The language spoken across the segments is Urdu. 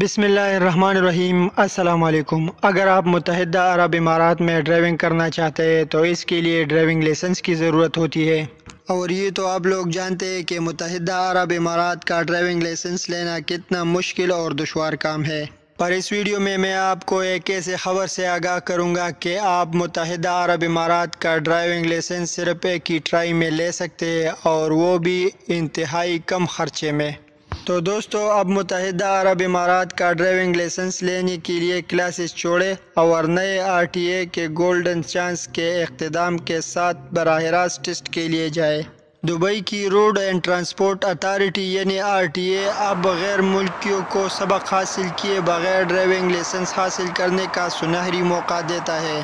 بسم اللہ الرحمن الرحیم۔ السلام علیکم۔ اگر آپ متحدہ عرب امارات میں ڈرائیونگ کرنا چاہتے ہیں تو اس کے لیے ڈرائیونگ لائسنس کی ضرورت ہوتی ہے، اور یہ تو آپ لوگ جانتے ہیں کہ متحدہ عرب امارات کا ڈرائیونگ لائسنس لینا کتنا مشکل اور دشوار کام ہے۔ پر اس ویڈیو میں آپ کو ایک ایسے خبر سے آگاہ کروں گا کہ آپ متحدہ عرب امارات کا ڈرائیونگ لائسنس صرف ایک ہی ٹرائی میں لے سکتے ہیں، اور وہ بھی انتہائی کم خرچے میں۔ تو دوستو، اب متحدہ عرب امارات کا ڈرائیونگ لائسنس لینے کے لیے کلاسز چھوڑے اور نئے RTA کے گولڈن چانس کے اقتدام کے ساتھ براہ راست ٹیسٹ کے لیے جائے۔ دبئی کی روڈ اینڈ ٹرانسپورٹ اتھارٹی یعنی RTA اب غیر ملکیوں کو سبق حاصل کیے بغیر ڈرائیونگ لائسنس حاصل کرنے کا سنہری موقع دیتا ہے،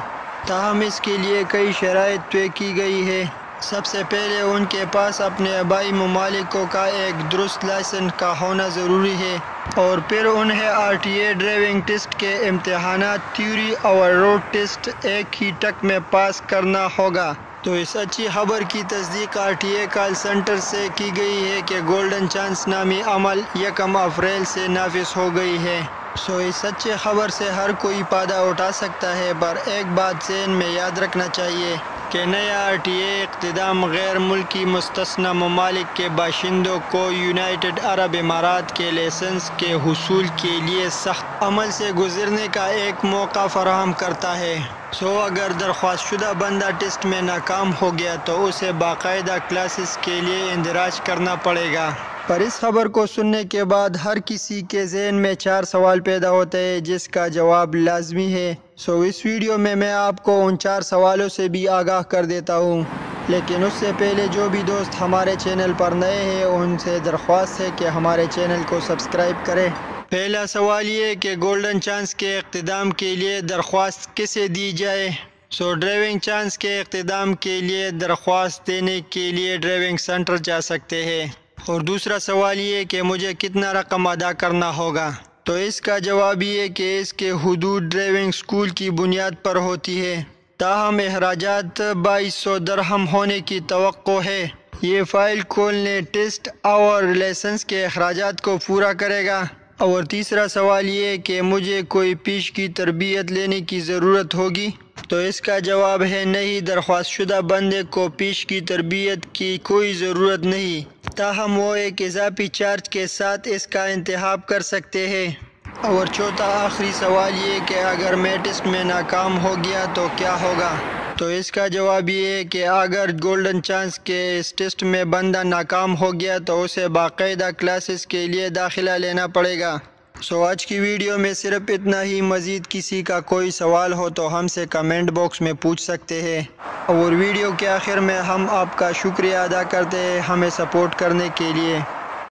تاہم اس کے لیے کئی شرائط طے کی گئی ہے۔ سب سے پہلے ان کے پاس اپنے آبائی ممالکوں کا ایک درست لائسنس کا ہونا ضروری ہے، اور پھر انہیں RTA ڈرائیونگ ٹیسٹ کے امتحانات تھیوری اور روڈ ٹیسٹ ایک ہی ٹک میں پاس کرنا ہوگا۔ تو اس اچھی خبر کی تصدیق RTA کال سینٹر سے کی گئی ہے کہ گولڈن چانس نامی عمل 1 اپریل سے نافذ ہو گئی ہے۔ اس اچھے خبر سے ہر کوئی فائدہ اٹھا سکتا ہے، پر ایک بات ذہن میں یاد رکھنا چاہیے کہ نیا RTA اقتدام غیر ملکی مستثنی ممالک کے باشندوں کو یونائٹڈ عرب امارات کے لائسنس کے حصول کے لیے سخت عمل سے گزرنے کا ایک موقع فراہم کرتا ہے۔ اگر درخواست شدہ بندہ ٹیسٹ میں ناکام ہو گیا تو اسے باقاعدہ کلاسز کے لیے اندراج کرنا پڑے گا۔ پر اس خبر کو سننے کے بعد ہر کسی کے ذہن میں 4 سوال پیدا ہوتے ہیں جس کا جواب لازمی ہے۔ اس ویڈیو میں آپ کو ان 4 سوالوں سے بھی آگاہ کر دیتا ہوں، لیکن اس سے پہلے جو بھی دوست ہمارے چینل پر نئے ہیں ان سے درخواست ہے کہ ہمارے چینل کو سبسکرائب کریں۔ پہلا سوال یہ ہے کہ گولڈن چانس کے اقتدام کے لیے درخواست کیسے دی جائے؟ ڈرائیونگ چانس کے اقتدام کے لیے درخواست دینے کے لیے ڈرائیونگ سینٹر جا سکتے ہیں۔ اور دوسرا سوال یہ ہے کہ مجھے کتنا رقم ادا کرنا ہوگا؟ تو اس کا جواب یہ ہے کہ اس کے حدود ڈرائیونگ سکول کی بنیاد پر ہوتی ہے، تاہم اخراجات 2200 درہم ہونے کی توقع ہے۔ یہ فائل کھولنے، ٹیسٹ اور لائسنس کے اخراجات کو پورا کرے گا۔ اور تیسرا سوال یہ ہے کہ مجھے کوئی پیش کی تربیت لینے کی ضرورت ہوگی؟ تو اس کا جواب ہے نہیں، درخواست شدہ بندے کو پیش کی تربیت کی کوئی ضرورت نہیں، تاہم وہ ایک اضافی چارج کے ساتھ اس کا انتخاب کر سکتے ہیں۔ اور چوتھا آخری سوال یہ کہ اگر میں ٹیسٹ میں ناکام ہو گیا تو کیا ہوگا؟ تو اس کا جواب یہ ہے کہ اگر گولڈن چانس کے اس ٹیسٹ میں بندہ ناکام ہو گیا تو اسے باقاعدہ کلاسز کے لیے داخلہ لینا پڑے گا۔ آج کی ویڈیو میں صرف اتنا ہی۔ مزید کسی کا کوئی سوال ہو تو ہم سے کمنٹ باکس میں پوچھ سکتے ہیں۔ اور ویڈیو کے آخر میں ہم آپ کا شکریہ ادا کرتے ہیں ہمیں سپورٹ کرنے کے لیے۔